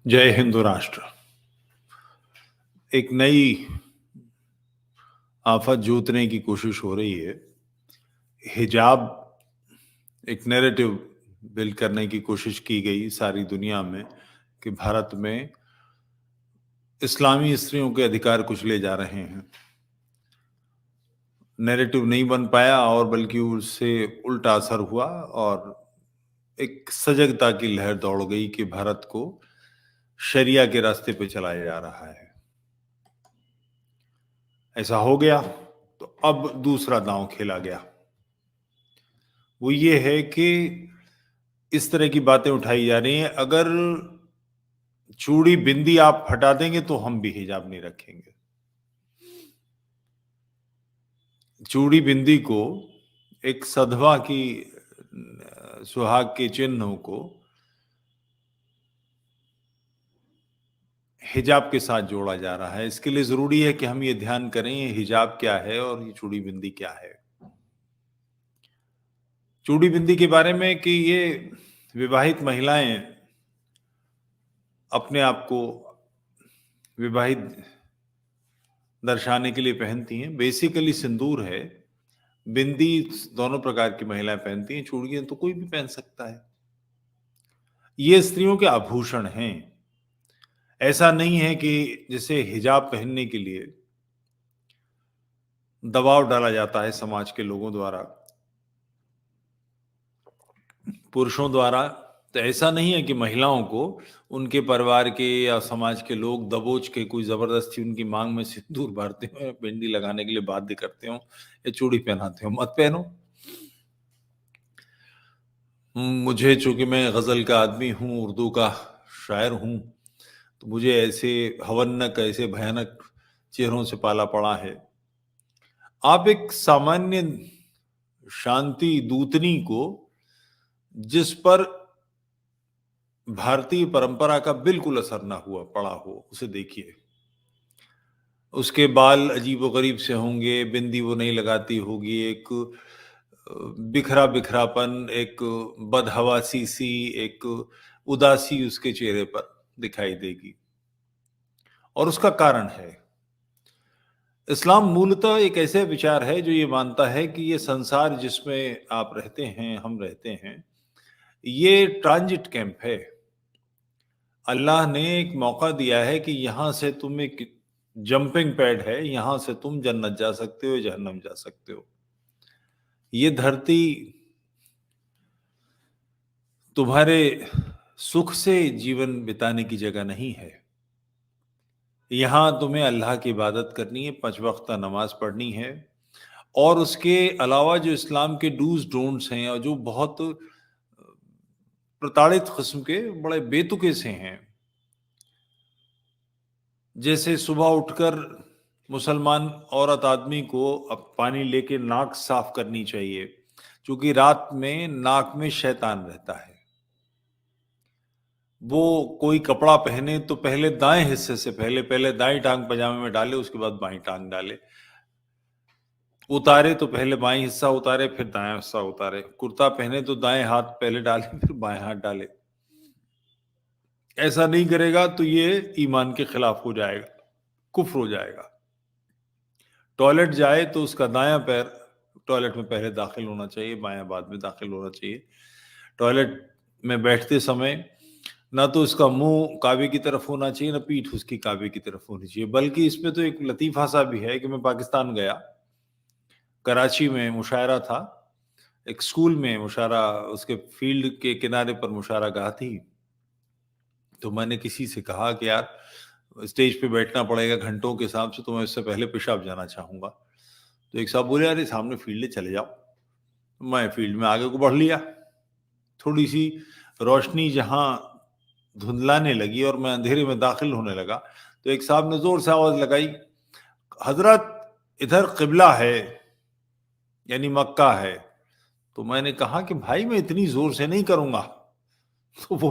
जय हिंदू राष्ट्र। एक नई आफत जोतने की कोशिश हो रही है। हिजाब एक नैरेटिव बिल्ड करने की कोशिश की गई सारी दुनिया में कि भारत में इस्लामी स्त्रियों के अधिकार कुचले जा रहे हैं। नैरेटिव नहीं बन पाया और बल्कि उससे उल्टा असर हुआ और एक सजगता की लहर दौड़ गई कि भारत को शरिया के रास्ते पे चलाया जा रहा है। ऐसा हो गया तो अब दूसरा दांव खेला गया। वो ये है कि इस तरह की बातें उठाई जा रही हैं, अगर चूड़ी बिंदी आप हटा देंगे तो हम भी हिजाब नहीं रखेंगे। चूड़ी बिंदी को एक सधवा की सुहाग के चिन्हों को हिजाब के साथ जोड़ा जा रहा है। इसके लिए जरूरी है कि हम ये ध्यान करें ये हिजाब क्या है और ये चूड़ी बिंदी क्या है। चूड़ी बिंदी के बारे में कि ये विवाहित महिलाएं अपने आप को विवाहित दर्शाने के लिए पहनती हैं। बेसिकली सिंदूर है, बिंदी दोनों प्रकार की महिलाएं पहनती हैं, चूड़ियां तो कोई भी पहन सकता है। ये स्त्रियों के आभूषण हैं। ऐसा नहीं है कि जैसे हिजाब पहनने के लिए दबाव डाला जाता है समाज के लोगों द्वारा, पुरुषों द्वारा, तो ऐसा नहीं है कि महिलाओं को उनके परिवार के या समाज के लोग दबोच के कोई जबरदस्ती उनकी मांग में सिंदूर भरते हो, बिंदी लगाने के लिए बाध्य करते हो या चूड़ी पहनाते हो। मत पहनो। मुझे, चूंकि मैं गजल का आदमी हूँ, उर्दू का शायर हूँ, तो मुझे ऐसे हवन्नक, ऐसे भयानक चेहरों से पाला पड़ा है। आप एक सामान्य शांति दूतनी को, जिस पर भारतीय परंपरा का बिल्कुल असर ना हुआ पड़ा हो, उसे देखिए। उसके बाल अजीबोगरीब से होंगे, बिंदी वो नहीं लगाती होगी, एक बिखरा बिखरापन, एक बदहवासी सी, एक उदासी उसके चेहरे पर दिखाई देगी। और उसका कारण है, इस्लाम मूलतः एक ऐसे विचार है जो ये मानता है कि ये संसार जिसमें आप रहते हैं, हम रहते हैं, ये ट्रांजिट कैंप है। अल्लाह ने एक मौका दिया है कि यहां से तुम एक जंपिंग पैड है, यहां से तुम जन्नत जा सकते हो, जहन्नम जा सकते हो। ये धरती तुम्हारे सुख से जीवन बिताने की जगह नहीं है। यहां तुम्हें अल्लाह की इबादत करनी है, 5 वक्त नमाज पढ़नी है, और उसके अलावा जो इस्लाम के डूज डोंट्स हैं और जो बहुत प्रताड़ित किस्म के बड़े बेतुके से हैं, जैसे सुबह उठकर मुसलमान औरत आदमी को अब पानी लेके नाक साफ करनी चाहिए, क्योंकि रात में नाक में शैतान रहता है। वो कोई कपड़ा पहने तो पहले दाएं हिस्से से पहले पहले दाएं टांग पजामे में डाले, उसके बाद बाईं टांग डाले। उतारे तो पहले बाईं हिस्सा उतारे, फिर दायां हिस्सा उतारे। कुर्ता पहने तो दाएं हाथ पहले डाले, फिर बाएं हाथ डाले। ऐसा नहीं करेगा तो ये ईमान के खिलाफ हो जाएगा, कुफ्र हो जाएगा। टॉयलेट जाए तो उसका दायां पैर टॉयलेट में पहले दाखिल होना चाहिए, बायां बाद में दाखिल होना चाहिए। टॉयलेट में बैठते समय ना तो उसका मुंह काबे की तरफ होना चाहिए, ना पीठ उसकी काबे की तरफ होनी चाहिए। बल्कि इसमें तो एक लतीफा सा भी है कि मैं पाकिस्तान गया, कराची में मुशायरा था, एक स्कूल में मुशायरा, उसके फील्ड के किनारे पर मुशायरा गाह थी। तो मैंने किसी से कहा कि यार स्टेज पे बैठना पड़ेगा घंटों के हिसाब से, तो मैं उससे पहले पेशाब जाना चाहूंगा। तो एक साहब बोले, अरे सामने फील्ड है, चले जाओ। मैं फील्ड में आगे को बढ़ लिया। थोड़ी सी रोशनी जहां धुंधलाने लगी और मैं अंधेरे में दाखिल होने लगा, तो एक साहब ने जोर से आवाज लगाई, हजरत इधर किबला है, यानी मक्का है। तो मैंने कहा कि भाई मैं इतनी जोर से नहीं करूंगा। तो वो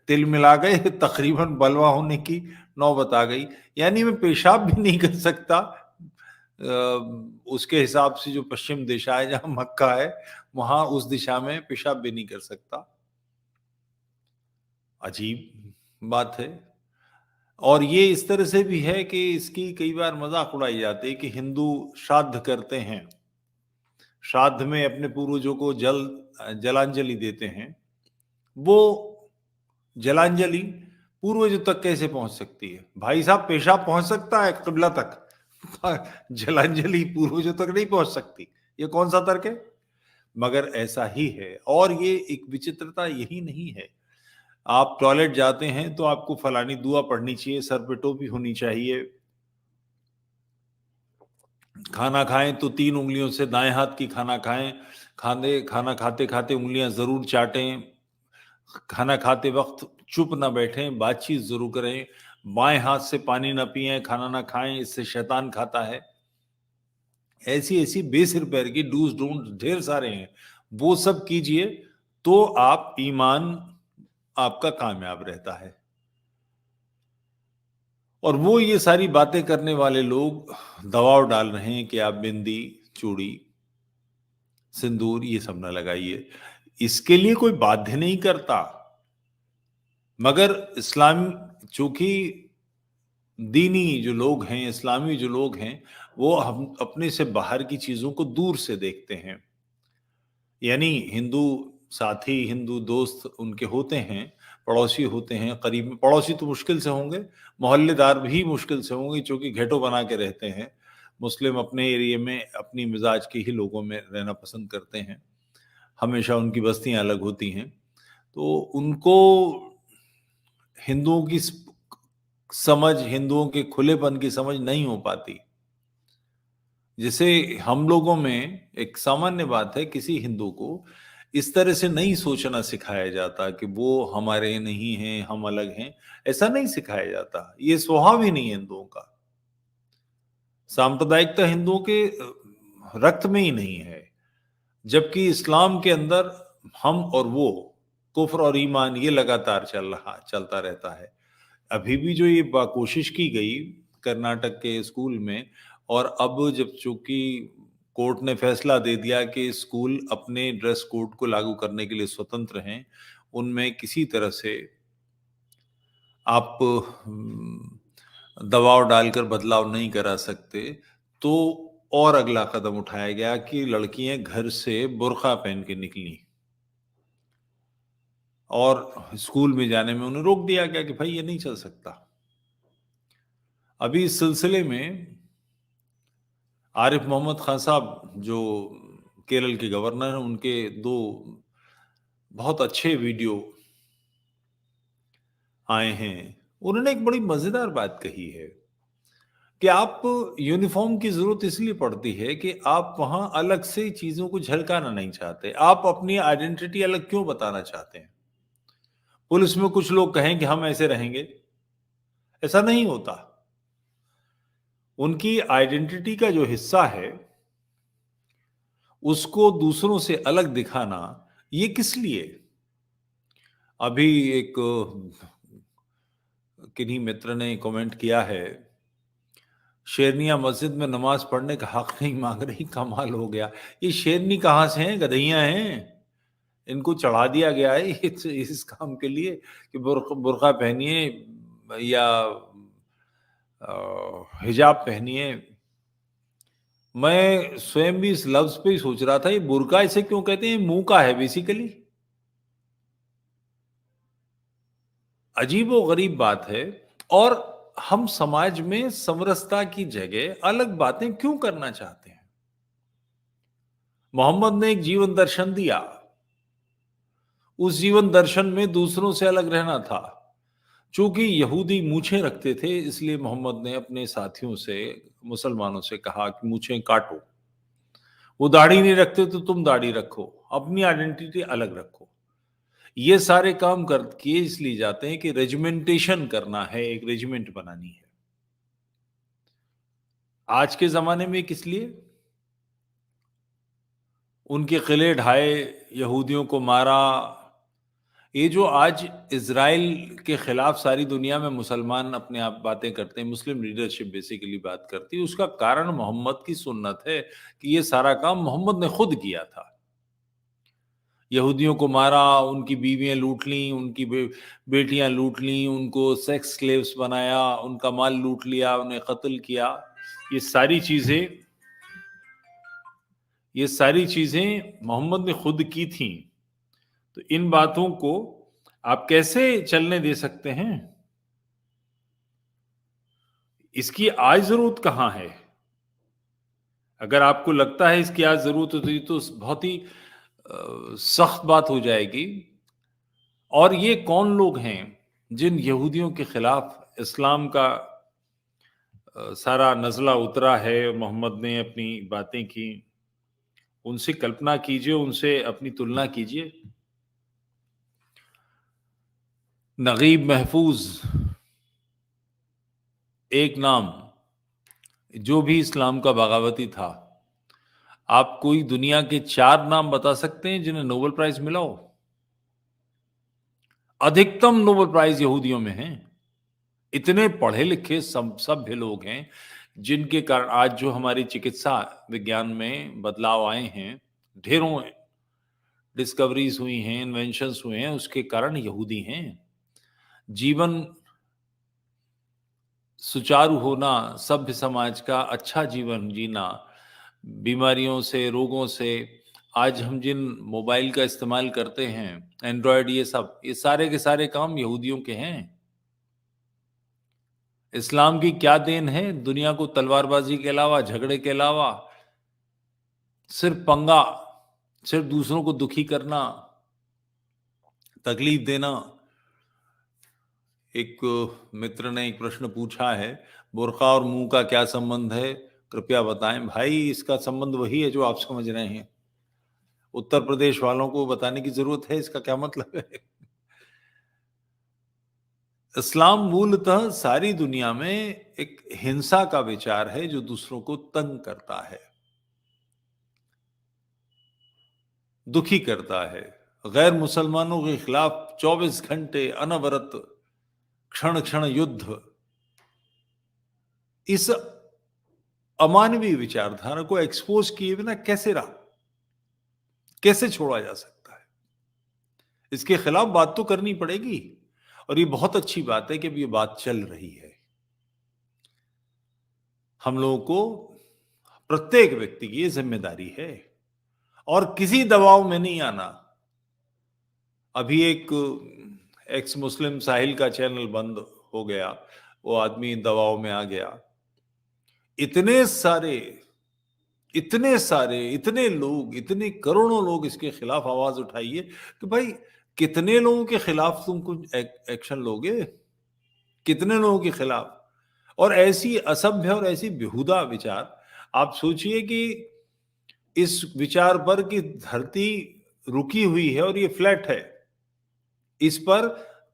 तिल मिला गए, तकरीबन बलवा होने की नौबत आ गई। यानी मैं पेशाब भी नहीं कर सकता उसके हिसाब से, जो पश्चिम दिशा है जहां मक्का है, वहां उस दिशा में पेशाब भी नहीं कर सकता। अजीब बात है। और ये इस तरह से भी है कि इसकी कई बार मजाक उड़ाई जाती है कि हिंदू श्राद्ध करते हैं, श्राद्ध में अपने पूर्वजों को जलांजलि देते हैं। वो जलांजलि पूर्वजों तक कैसे पहुंच सकती है? भाई साहब, पेशाब पहुंच सकता है किबला तक, जलांजलि पूर्वजों तक नहीं पहुंच सकती। ये कौन सा तर्क है? मगर ऐसा ही है। और ये एक विचित्रता यही नहीं है, आप टॉयलेट जाते हैं तो आपको फलानी दुआ पढ़नी चाहिए, सर पे टोपी होनी चाहिए, खाना खाएं तो 3 उंगलियों से दाएं हाथ की खाना खाएं, खाना खाते खाते उंगलियां जरूर चाटें, खाना खाते वक्त चुप ना बैठें, बातचीत जरूर करें, बाएं हाथ से पानी ना पिएं, खाना ना खाएं, इससे शैतान खाता है। ऐसी ऐसी बेसिर पैर की डूज डोंट ढेर सारे हैं, वो सब कीजिए तो आप ईमान आपका कामयाब रहता है। और वो ये सारी बातें करने वाले लोग दबाव डाल रहे हैं कि आप बिंदी, चूड़ी, सिंदूर ये सब ना लगाइए। इसके लिए कोई बाध्य नहीं करता, मगर इस्लाम, चूंकि दीनी जो लोग हैं, इस्लामी जो लोग हैं, वो हम अपने से बाहर की चीजों को दूर से देखते हैं। यानी हिंदू साथी, हिंदू दोस्त उनके होते हैं, पड़ोसी होते हैं, करीब में पड़ोसी तो मुश्किल से होंगे, मोहल्लेदार भी मुश्किल से होंगे, क्योंकि घेटो बना के रहते हैं। मुस्लिम अपने एरिया में अपनी मिजाज के ही लोगों में रहना पसंद करते हैं, हमेशा उनकी बस्तियां अलग होती हैं, तो उनको हिंदुओं की समझ, हिंदुओं के खुलेपन की समझ नहीं हो पाती। जैसे हम लोगों में एक सामान्य बात है, किसी हिंदू को इस तरह से नहीं सोचना सिखाया जाता कि वो हमारे नहीं हैं, हम अलग हैं। ऐसा नहीं सिखाया जाता, ये स्वभाव ही नहीं है हिंदुओं का। सांप्रदायिकता हिंदुओं के रक्त में ही नहीं है। जबकि इस्लाम के अंदर हम और वो, कुफ्र और ईमान, ये लगातार चलता रहता है। अभी भी जो ये कोशिश की गई कर्नाटक के स्कूल में, और अब जब चूंकि कोर्ट ने फैसला दे दिया कि स्कूल अपने ड्रेस कोड को लागू करने के लिए स्वतंत्र हैं, उनमें किसी तरह से आप दबाव डालकर बदलाव नहीं करा सकते, तो और अगला कदम उठाया गया कि लड़कियां घर से बुर्का पहन के निकली और स्कूल में जाने में उन्हें रोक दिया गया कि भाई ये नहीं चल सकता। अभी इस सिलसिले में आरिफ मोहम्मद खान साहब, जो केरल के गवर्नर हैं, उनके 2 बहुत अच्छे वीडियो आए हैं। उन्होंने एक बड़ी मजेदार बात कही है कि आप, यूनिफॉर्म की जरूरत इसलिए पड़ती है कि आप वहां अलग से चीजों को झलकाना नहीं चाहते, आप अपनी आइडेंटिटी अलग क्यों बताना चाहते हैं? पुलिस में कुछ लोग कहें कि हम ऐसे रहेंगे, ऐसा नहीं होता। उनकी आइडेंटिटी का जो हिस्सा है उसको दूसरों से अलग दिखाना, ये किस लिए? अभी एक किन्हीं मित्र ने कमेंट किया है, शेरनियां मस्जिद में नमाज पढ़ने का हक नहीं मांग रही, कमाल हो गया। ये शेरनी कहाँ से हैं? गधैया हैं, इनको चढ़ा दिया गया है इस काम के लिए कि बुर्का पहनिए या हिजाब पहनिए। मैं स्वयं भी इस लफ्ज पे ही सोच रहा था, ये बुर्का इसे क्यों कहते हैं? मुंह का है बेसिकली। अजीब व गरीब बात है। और हम समाज में समरसता की जगह अलग बातें क्यों करना चाहते हैं? मोहम्मद ने एक जीवन दर्शन दिया, उस जीवन दर्शन में दूसरों से अलग रहना था। चूंकि यहूदी मूछें रखते थे, इसलिए मोहम्मद ने अपने साथियों से, मुसलमानों से कहा कि मूछें काटो। वो दाढ़ी नहीं रखते तो तुम दाढ़ी रखो, अपनी आइडेंटिटी अलग रखो। ये सारे काम कर किए इसलिए जाते हैं कि रेजिमेंटेशन करना है, एक रेजिमेंट बनानी है। आज के जमाने में किस लिए? उनके किले ढाए, यहूदियों को मारा। ये जो आज इजराइल के खिलाफ सारी दुनिया में मुसलमान अपने आप बातें करते हैं, मुस्लिम लीडरशिप बेसिकली बात करती है, उसका कारण मोहम्मद की सुन्नत है कि ये सारा काम मोहम्मद ने खुद किया था। यहूदियों को मारा, उनकी बीवियां लूट ली, उनकी बेटियां लूट ली, उनको सेक्स स्लेव्स बनाया, उनका माल लूट लिया, उन्हें कत्ल किया। ये सारी चीजें ये सारी चीजें मोहम्मद ने खुद की थी। तो इन बातों को आप कैसे चलने दे सकते हैं? इसकी आज जरूरत कहां है? अगर आपको लगता है इसकी आज जरूरत होती तो बहुत ही सख्त बात हो जाएगी। और ये कौन लोग हैं जिन यहूदियों के खिलाफ इस्लाम का सारा नज़ला उतरा है, मोहम्मद ने अपनी बातें की, उनसे कल्पना कीजिए, उनसे अपनी तुलना कीजिए। नगीब महफूज एक नाम, जो भी इस्लाम का बगावती था। आप कोई दुनिया के 4 नाम बता सकते हैं जिन्हें नोबेल प्राइज मिला हो? अधिकतम नोबेल प्राइज यहूदियों में हैं। इतने पढ़े लिखे सभ्य लोग हैं जिनके कारण आज जो हमारी चिकित्सा विज्ञान में बदलाव आए हैं, ढेरों डिस्कवरीज हुई हैं, इन्वेंशंस हुए हैं, उसके कारण यहूदी हैं। जीवन सुचारू होना, सभ्य समाज का अच्छा जीवन जीना, बीमारियों से, रोगों से, आज हम जिन मोबाइल का इस्तेमाल करते हैं, एंड्रॉयड, ये सारे के सारे काम यहूदियों के हैं। इस्लाम की क्या देन है दुनिया को? तलवारबाजी के अलावा, झगड़े के अलावा, सिर्फ पंगा, सिर्फ दूसरों को दुखी करना, तकलीफ देना। एक मित्र ने एक प्रश्न पूछा है, बुर्का और मुंह का क्या संबंध है, कृपया बताएं। भाई, इसका संबंध वही है जो आप समझ रहे हैं। उत्तर प्रदेश वालों को बताने की जरूरत है इसका क्या मतलब है? इस्लाम मूलतः सारी दुनिया में एक हिंसा का विचार है जो दूसरों को तंग करता है, दुखी करता है। गैर मुसलमानों के खिलाफ 24 घंटे अनवरत, क्षण क्षण युद्ध। इस अमानवीय विचारधारा को एक्सपोज किए बिना कैसे रहा, कैसे छोड़ा जा सकता है? इसके खिलाफ बात तो करनी पड़ेगी। और ये बहुत अच्छी बात है कि अब ये बात चल रही है। हम लोगों को, प्रत्येक व्यक्ति की ये जिम्मेदारी है और किसी दबाव में नहीं आना। अभी एक एक्स मुस्लिम साहिल का चैनल बंद हो गया, वो आदमी दबाव में आ गया। इतने सारे इतने लोग, इतने करोड़ों लोग इसके खिलाफ आवाज उठाइए कि भाई, कितने लोगों के खिलाफ तुम कुछ एक्शन लोगे? कितने लोगों के खिलाफ? और ऐसी असभ्य और ऐसी बेहुदा विचार, आप सोचिए कि इस विचार पर कि धरती रुकी हुई है और ये फ्लैट है, इस पर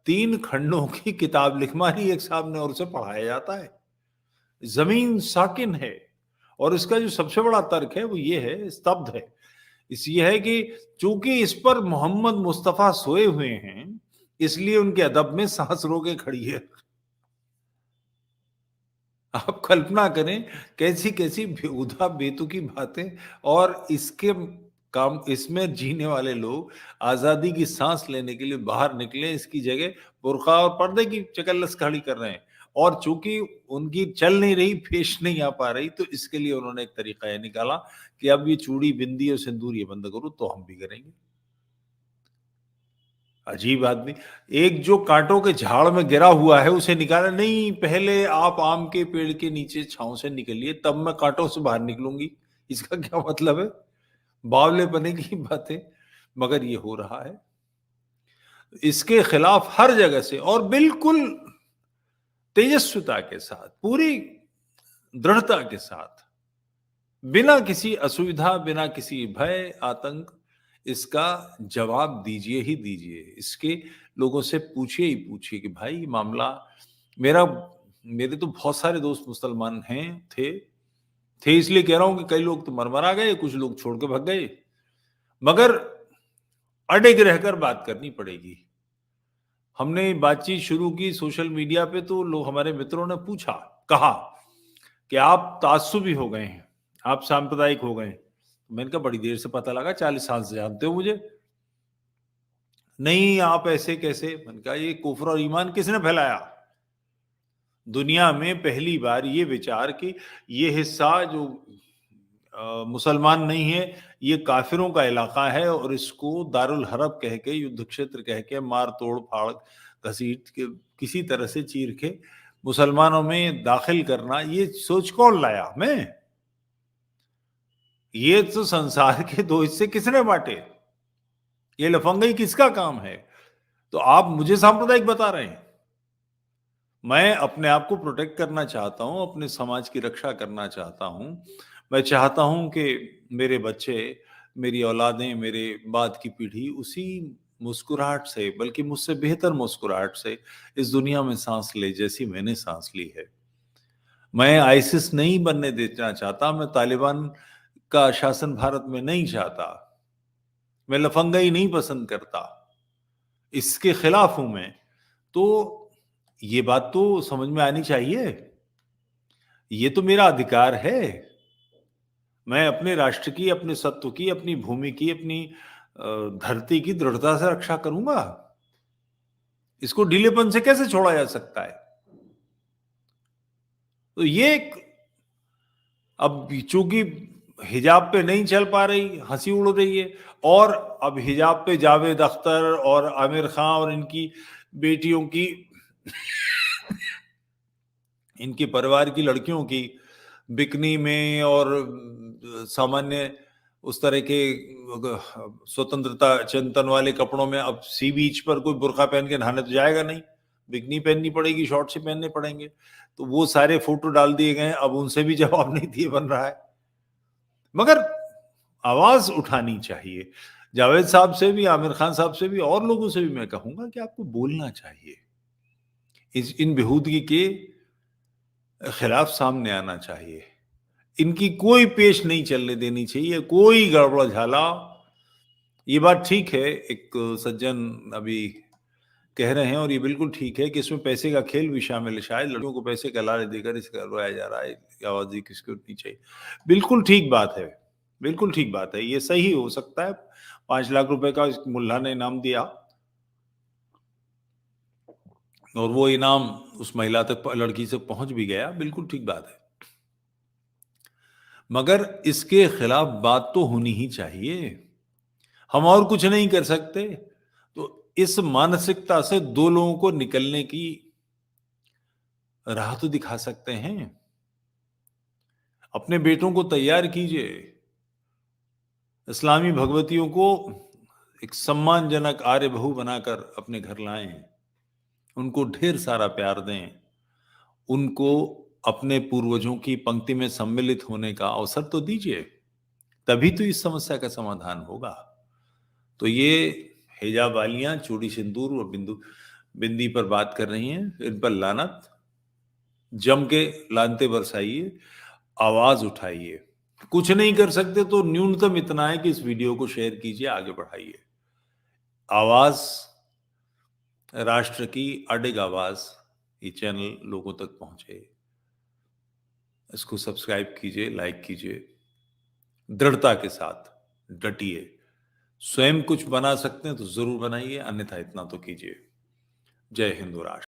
3 खंडों की किताब लिखवानी एक साहब ने और उसे पढ़ाया जाता है। जमीन साकिन है। और इसका जो सबसे बड़ा तर्क है वो ये है, स्तब्ध है, इस ये है कि चूंकि इस पर मोहम्मद मुस्तफा सोए हुए हैं, इसलिए उनके अदब में सांस रोके खड़ी है। आप कल्पना करें कैसी कैसी बेहुदा बेतुकी बातें। और इसके काम, इसमें जीने वाले लोग आजादी की सांस लेने के लिए बाहर निकले, इसकी जगह बुर्का और पर्दे की चकल्लस खड़ी कर रहे हैं। और चूंकि उनकी चल नहीं रही, पेश नहीं आ पा रही, तो इसके लिए उन्होंने एक तरीका यह निकाला कि अब ये चूड़ी, बिंदी और सिंदूर ये बंद करो, तो हम भी करेंगे। अजीब आदमी। एक जो कांटों के झाड़ में गिरा हुआ है उसे निकाला नहीं, पहले आप आम के पेड़ के नीचे छांव से निकलिए, तब मैं कांटों से बाहर निकलूंगी। इसका क्या मतलब है? बावले बने की बातें। मगर ये हो रहा है। इसके खिलाफ हर जगह से और बिल्कुल तेजस्विता के साथ, पूरी दृढ़ता के साथ, बिना किसी असुविधा, बिना किसी भय, आतंक, इसका जवाब दीजिए ही दीजिए। इसके लोगों से पूछिए ही पूछिए कि भाई, मामला मेरा, मेरे तो बहुत सारे दोस्त मुसलमान हैं, थे इसलिए कह रहा हूं कि कई लोग तो मर गए, कुछ लोग छोड़ के भाग गए। मगर अडिग रहकर बात करनी पड़ेगी। हमने बातचीत शुरू की सोशल मीडिया पे, तो लोग, हमारे मित्रों ने पूछा, कहा कि आप ताज्जुबी हो गए हैं, आप सांप्रदायिक हो गए हैं। मैंने कहा बड़ी देर से पता लगा, 40 साल से जानते हो मुझे। नहीं आप ऐसे कैसे? मैंने कहा ये कुफ्र और ईमान किसने फैलाया? दुनिया में पहली बार ये विचार कि ये हिस्सा जो मुसलमान नहीं है, ये काफिरों का इलाका है और इसको दारुल हरब कह के, युद्ध क्षेत्र कह के, मार तोड़ फाड़ घसीट के किसी तरह से चीर के मुसलमानों में दाखिल करना, ये सोच कौन लाया? मैं? ये तो संसार के दो हिस्से किसने बांटे? ये लफंगाई किसका काम है? तो आप मुझे सांप्रदायिक बता रहे हैं? मैं अपने आप को प्रोटेक्ट करना चाहता हूं, अपने समाज की रक्षा करना चाहता हूं। मैं चाहता हूं कि मेरे बच्चे, मेरी औलादें, मेरे बाद की पीढ़ी उसी मुस्कुराहट से, बल्कि मुझसे बेहतर मुस्कुराहट से इस दुनिया में सांस ले जैसी मैंने सांस ली है। मैं आईसिस नहीं बनने देना चाहता, मैं तालिबान का शासन भारत में नहीं चाहता, मैं लफंगाई नहीं पसंद करता, इसके खिलाफ हूं मैं। तो ये बात तो समझ में आनी चाहिए। ये तो मेरा अधिकार है। मैं अपने राष्ट्र की, अपने सत्व की, अपनी भूमि की, अपनी धरती की दृढ़ता से रक्षा करूंगा। इसको ढीलेपन से कैसे छोड़ा जा सकता है? तो ये अब चूंकि हिजाब पे नहीं चल पा रही, हंसी उड़ रही है, और अब हिजाब पे जावेद अख्तर और आमिर खान और इनकी बेटियों की, इनके परिवार की लड़कियों की बिकनी में और सामान्य उस तरह के स्वतंत्रता चिंतन वाले कपड़ों में अब सी बीच पर कोई बुर्का पहन के नहाने तो जाएगा नहीं, बिकनी पहननी पड़ेगी, शॉर्ट से पहनने पड़ेंगे। तो वो सारे फोटो डाल दिए गए, अब उनसे भी जवाब नहीं दिए बन रहा है। मगर आवाज उठानी चाहिए। जावेद साहब से भी, आमिर खान साहब से भी, और लोगों से भी मैं कहूंगा कि आपको बोलना चाहिए, इन बेहूदगी के खिलाफ सामने आना चाहिए। इनकी कोई पेश नहीं चलने देनी चाहिए, कोई गड़बड़ झाला। ये बात ठीक है, एक सज्जन अभी कह रहे हैं और ये बिल्कुल ठीक है कि इसमें पैसे का खेल भी शामिल है। शायद लड़कियों को पैसे का लालच देकर इसका रोया जा रहा है, आवाज किसको उठनी चाहिए। बिल्कुल ठीक बात है, बिल्कुल ठीक बात है, ये सही हो सकता है। 5 लाख रुपए का इस मुल्ला ने इनाम दिया और वो इनाम उस महिला तक, लड़की से पहुंच भी गया, बिल्कुल ठीक बात है। मगर इसके खिलाफ बात तो होनी ही चाहिए। हम और कुछ नहीं कर सकते, तो इस मानसिकता से दो लोगों को निकलने की राह तो दिखा सकते हैं। अपने बेटों को तैयार कीजिए, इस्लामी भगवतियों को एक सम्मानजनक आर्य बहू बनाकर अपने घर लाएं, उनको ढेर सारा प्यार दें, उनको अपने पूर्वजों की पंक्ति में सम्मिलित होने का अवसर तो दीजिए, तभी तो इस समस्या का समाधान होगा। तो ये हिजाब वालियां चूड़ी सिंदूर और बिंदी पर बात कर रही हैं, इन पर लानत, जम के लानते बरसाइए, आवाज उठाइए। कुछ नहीं कर सकते तो न्यूनतम इतना है कि इस वीडियो को शेयर कीजिए, आगे बढ़ाइए। आवाज, राष्ट्र की अडिग आवाज, ये चैनल लोगों तक पहुंचे। इसको सब्सक्राइब कीजिए, लाइक कीजिए, दृढ़ता के साथ डटिए। स्वयं कुछ बना सकते हैं तो जरूर बनाइए, अन्यथा इतना तो कीजिए। जय हिंद राष्ट्र।